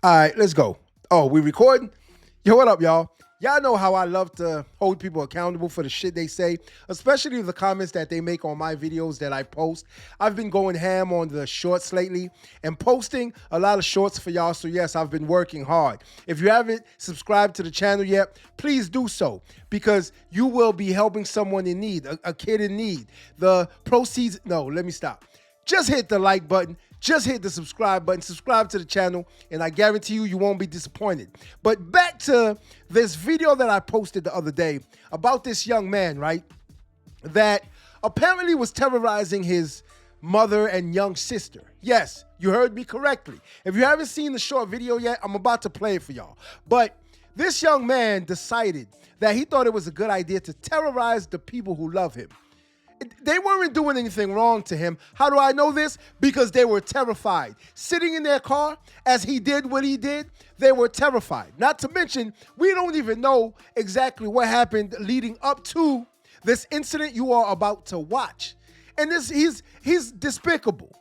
All right, let's go. Oh, we recording? Yo, what up, y'all? Y'all know how I love to hold people accountable for the shit they say, especially the comments that they make on my videos that I post. I've been going ham on the shorts lately and posting a lot of shorts for y'all, so yes, I've been working hard. If you haven't subscribed to the channel yet, please do so, because you will be helping someone in need, a kid in need. The proceeds, no, let me stop. Just hit the like button. Just hit the subscribe button, subscribe to the channel, and I guarantee you won't be disappointed. But back to this video that I posted the other day about this young man, right, that apparently was terrorizing his mother and young sister. Yes, you heard me correctly. If you haven't seen the short video yet, I'm about to play it for y'all. But this young man decided that he thought it was a good idea to terrorize the people who love him. They weren't doing anything wrong to him. How do I know this? Because they were terrified. Sitting in their car as he did what he did, they were terrified. Not to mention, we don't even know exactly what happened leading up to this incident you are about to watch. And he's despicable.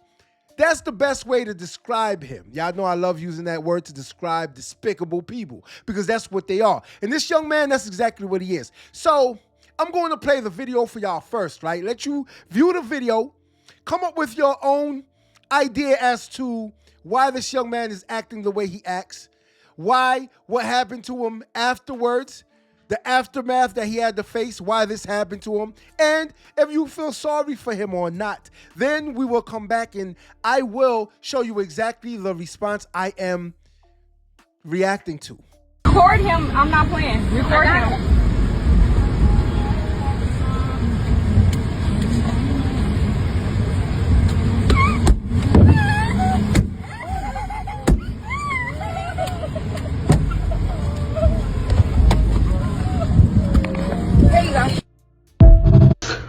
That's the best way to describe him. Y'all know I love using that word to describe despicable people, because that's what they are. And this young man, that's exactly what he is. So I'm going to play the video for y'all first, right? Let you view the video, come up with your own idea as to why this young man is acting the way he acts, what happened to him afterwards, the aftermath that he had to face, why this happened to him, and if you feel sorry for him or not. Then we will come back and I will show you exactly the response I am reacting to. Record him. I'm not playing. Record him.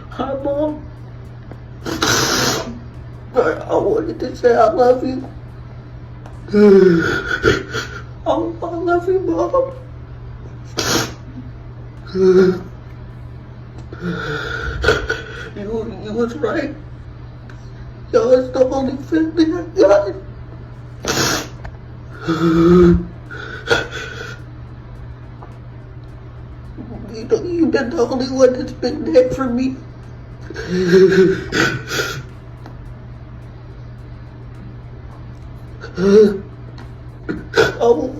Hi, Mom. I wanted to say I love you. Oh, I love you, Mom. You was right. Y'all is the only family I got. You've been the only one that's been there for me. Oh,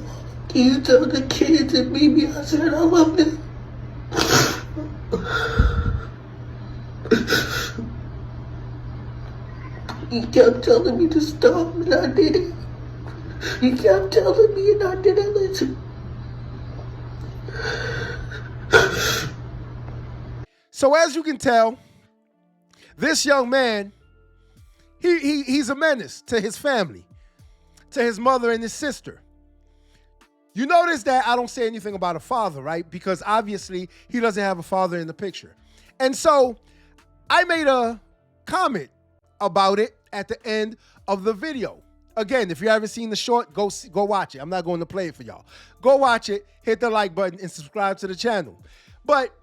can you tell the kids and Mimi I said I love them? He kept telling me to stop and I didn't. He kept telling me and I didn't listen. So as you can tell, this young man, he's a menace to his family, to his mother and his sister. You notice that I don't say anything about a father, right? Because obviously he doesn't have a father in the picture. And so I made a comment about it at the end of the video. Again, if you haven't seen the short, go watch it. I'm not going to play it for y'all. Go watch it, hit the like button, and subscribe to the channel. But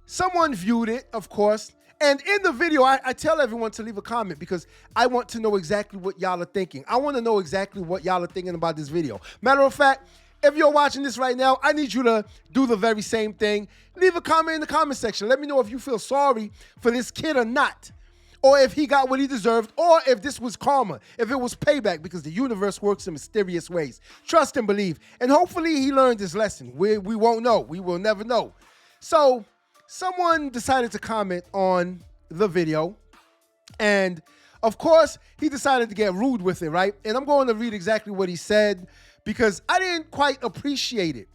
someone viewed it, of course, and in the video, I tell everyone to leave a comment because I want to know exactly what y'all are thinking. I want to know exactly what y'all are thinking about this video. Matter of fact, if you're watching this right now, I need you to do the very same thing. Leave a comment in the comment section. Let me know if you feel sorry for this kid or not, or if he got what he deserved, or if this was karma, if it was payback, because the universe works in mysterious ways. Trust and believe. And hopefully he learned his lesson. We won't know. We will never know. So someone decided to comment on the video, and of course, he decided to get rude with it, right? And I'm going to read exactly what he said because I didn't quite appreciate it.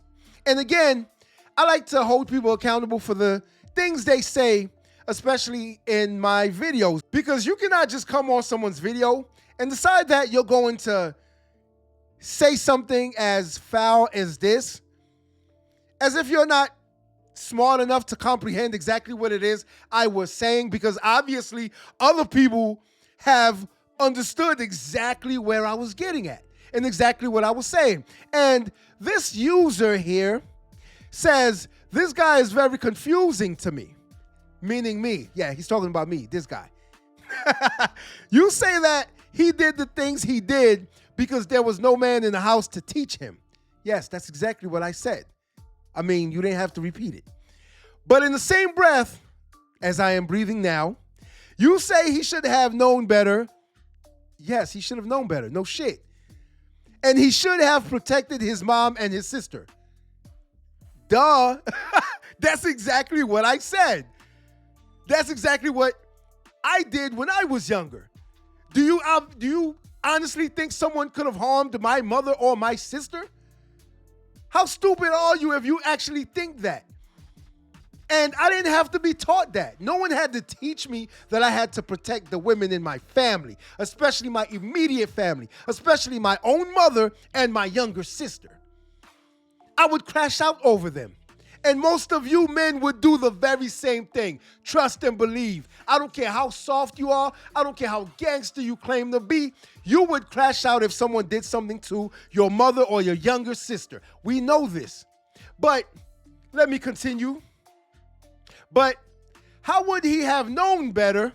And again, I like to hold people accountable for the things they say, especially in my videos, because you cannot just come on someone's video and decide that you're going to say something as foul as this, as if you're not smart enough to comprehend exactly what it is I was saying, because obviously other people have understood exactly where I was getting at and exactly what I was saying. And this user here says, this guy is very confusing to me, meaning me. Yeah, he's talking about me, this guy. You say that he did the things he did because there was no man in the house to teach him. Yes, that's exactly what I said. I mean, you didn't have to repeat it. But in the same breath, as I am breathing now, you say he should have known better. Yes, he should have known better. No shit. And he should have protected his mom and his sister. Duh. That's exactly what I said. That's exactly what I did when I was younger. Do you honestly think someone could have harmed my mother or my sister? How stupid are you if you actually think that? And I didn't have to be taught that. No one had to teach me that I had to protect the women in my family, especially my immediate family, especially my own mother and my younger sister. I would crash out over them. And most of you men would do the very same thing. Trust and believe. I don't care how soft you are. I don't care how gangster you claim to be. You would crash out if someone did something to your mother or your younger sister. We know this. But let me continue. But how would he have known better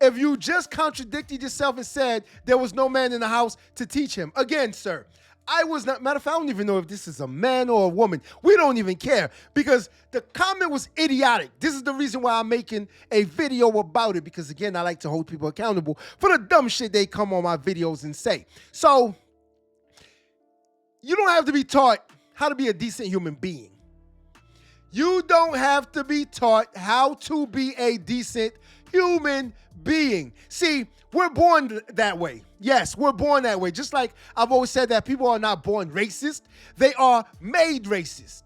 if you just contradicted yourself and said there was no man in the house to teach him? Again, sir, I was not, matter of fact, I don't even know if this is a man or a woman. We don't even care because the comment was idiotic. This is the reason why I'm making a video about it because, again, I like to hold people accountable for the dumb shit they come on my videos and say. So you don't have to be taught how to be a decent human being. You don't have to be taught how to be a decent human being. See, we're born that way. Yes, we're born that way. Just like I've always said that people are not born racist. They are made racist.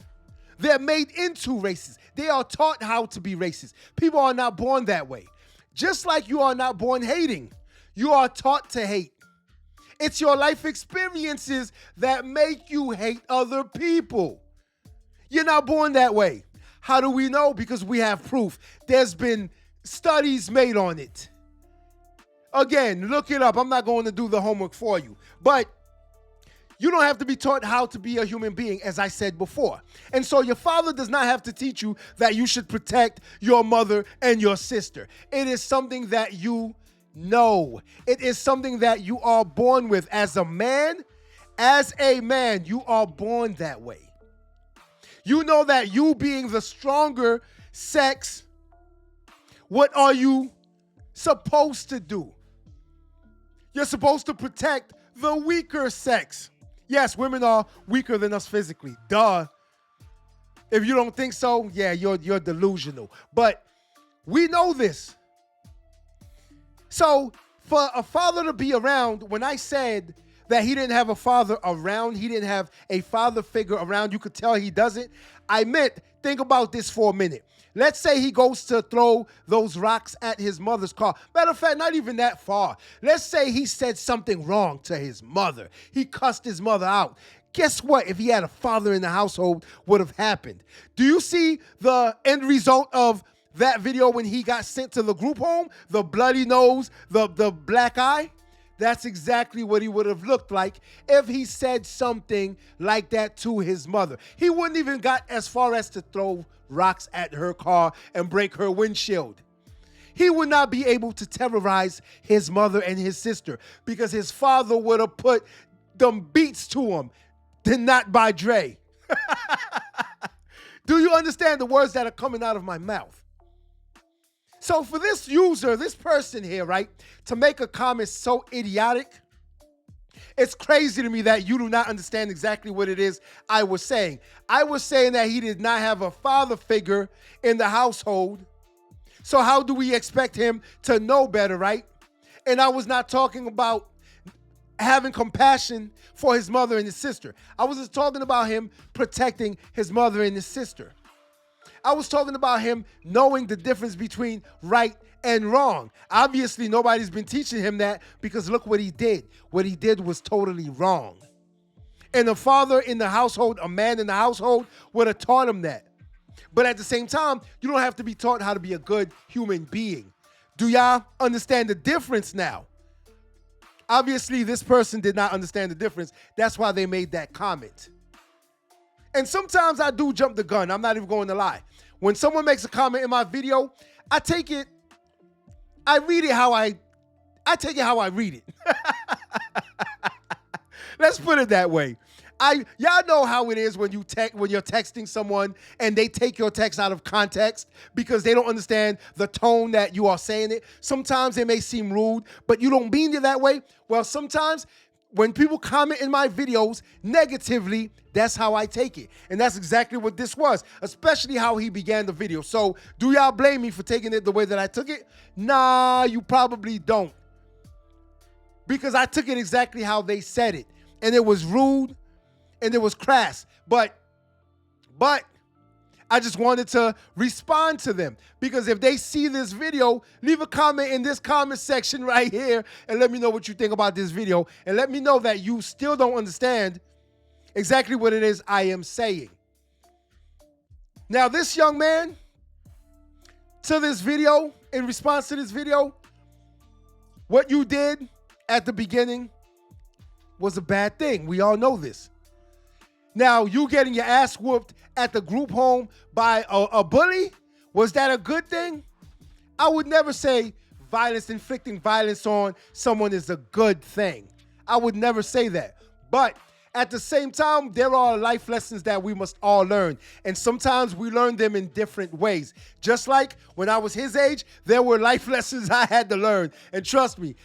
They're made into racist. They are taught how to be racist. People are not born that way. Just like you are not born hating. You are taught to hate. It's your life experiences that make you hate other people. You're not born that way. How do we know? Because we have proof. There's been studies made on it. Again, look it up. I'm not going to do the homework for you. But you don't have to be taught how to be a human being, as I said before. And so your father does not have to teach you that you should protect your mother and your sister. It is something that you know. It is something that you are born with. As a man, you are born that way. You know that you being the stronger sex, what are you supposed to do? You're supposed to protect the weaker sex. Yes, women are weaker than us physically. Duh. If you don't think so, yeah, you're delusional. But we know this. So for a father to be around, when I said that he didn't have a father around, he didn't have a father figure around, you could tell he doesn't, I meant, think about this for a minute. Let's say he goes to throw those rocks at his mother's car. Matter of fact, not even that far. Let's say he said something wrong to his mother. He cussed his mother out. Guess what? If he had a father in the household, would have happened. Do you see the end result of that video when he got sent to the group home? The bloody nose, the black eye? That's exactly what he would have looked like if he said something like that to his mother. He wouldn't even got as far as to throw rocks at her car and break her windshield. He would not be able to terrorize his mother and his sister because his father would have put them beats to him, then not by Dre. Do you understand the words that are coming out of my mouth? So for this user, this person here, right, to make a comment so idiotic, it's crazy to me that you do not understand exactly what it is I was saying. I was saying that he did not have a father figure in the household. So how do we expect him to know better, right? And I was not talking about having compassion for his mother and his sister. I was just talking about him protecting his mother and his sister. I was talking about him knowing the difference between right and wrong. Obviously, nobody's been teaching him that because look what he did. What he did was totally wrong. And a father in the household, a man in the household, would have taught him that. But at the same time, you don't have to be taught how to be a good human being. Do y'all understand the difference now? Obviously, this person did not understand the difference. That's why they made that comment. And sometimes I do jump the gun. I'm not even going to lie. When someone makes a comment in my video, I take it, I read it how I take it how I read it. Let's put it that way. Y'all know how it is when you're texting someone and they take your text out of context because they don't understand the tone that you are saying it. Sometimes it may seem rude, but you don't mean it that way. Well, sometimes when people comment in my videos negatively, that's how I take it. And that's exactly what this was, especially how he began the video. So do y'all blame me for taking it the way that I took it? Nah, you probably don't. Because I took it exactly how they said it. And it was rude and it was crass. But I just wanted to respond to them. Because if they see this video, leave a comment in this comment section right here and let me know what you think about this video. And let me know that you still don't understand exactly what it is I am saying. Now, this young man, to this video, in response to this video, what you did at the beginning was a bad thing. We all know this. Now, you getting your ass whooped at the group home by a bully, was that a good thing? I would never say inflicting violence on someone is a good thing. I would never say that. But at the same time, there are life lessons that we must all learn. And sometimes we learn them in different ways. Just like when I was his age, there were life lessons I had to learn. And trust me,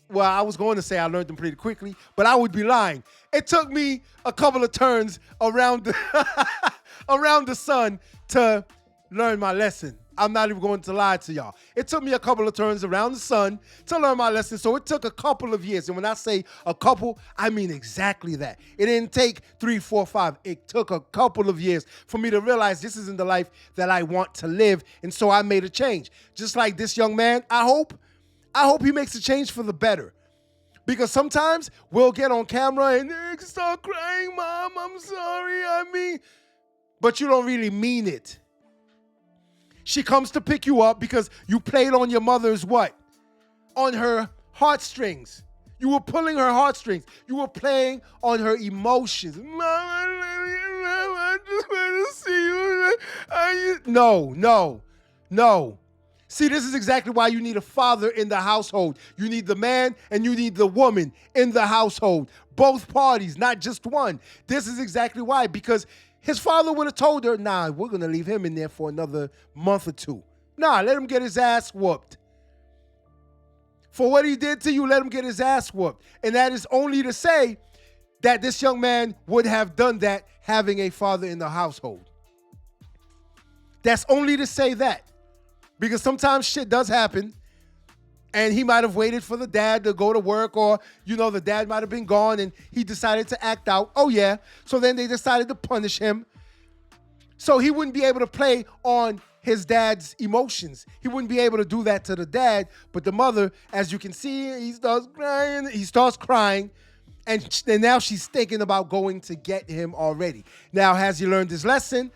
well, I was going to say I learned them pretty quickly, but I would be lying. It took me a couple of turns around the sun to learn my lesson. I'm not even going to lie to y'all. It took me a couple of turns around the sun to learn my lesson, so it took a couple of years. And when I say a couple, I mean exactly that. It didn't take 3, 4, 5. It took a couple of years for me to realize this isn't the life that I want to live, and so I made a change. Just like this young man, I hope he makes a change for the better. Because sometimes we'll get on camera and start crying, Mom, I'm sorry, but you don't really mean it. She comes to pick you up because you played on your mother's what? On her heartstrings. You were pulling her heartstrings. You were playing on her emotions. Mom, I just want to see you. No. See, this is exactly why you need a father in the household. You need the man and you need the woman in the household. Both parties, not just one. This is exactly why, because his father would have told her, nah, we're going to leave him in there for another month or two. Nah, let him get his ass whooped. For what he did to you, let him get his ass whooped. And that is only to say that this young man would have done that having a father in the household. That's only to say that. Because sometimes shit does happen, and he might have waited for the dad to go to work, or, the dad might have been gone, and he decided to act out. Oh, yeah. So then they decided to punish him. So he wouldn't be able to play on his dad's emotions. He wouldn't be able to do that to the dad. But the mother, as you can see, he starts crying, and now she's thinking about going to get him already. Now, has he learned his lesson?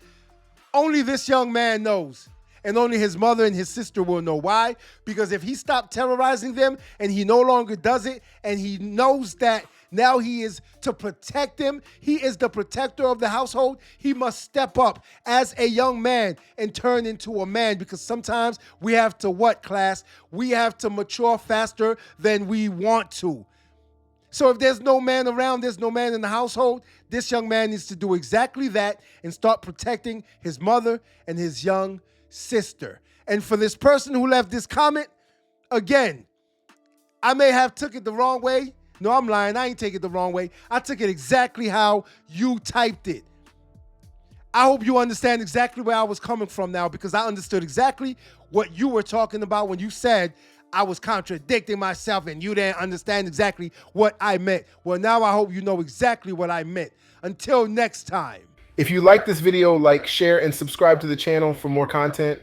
Only this young man knows. And only his mother and his sister will know why. Because if he stopped terrorizing them and he no longer does it, and he knows that now he is to protect them, he is the protector of the household, he must step up as a young man and turn into a man. Because sometimes we have to what, class? We have to mature faster than we want to. So if there's no man around, there's no man in the household, this young man needs to do exactly that and start protecting his mother and his young sister. And for this person who left this comment, again, I may have took it the wrong way. No, I'm lying. I ain't take it the wrong way. I took it exactly how you typed it. I hope you understand exactly where I was coming from now, because I understood exactly what you were talking about when you said I was contradicting myself and you didn't understand exactly what I meant. Well, now I hope you know exactly what I meant. Until next time. If you like this video, like, share, and subscribe to the channel for more content.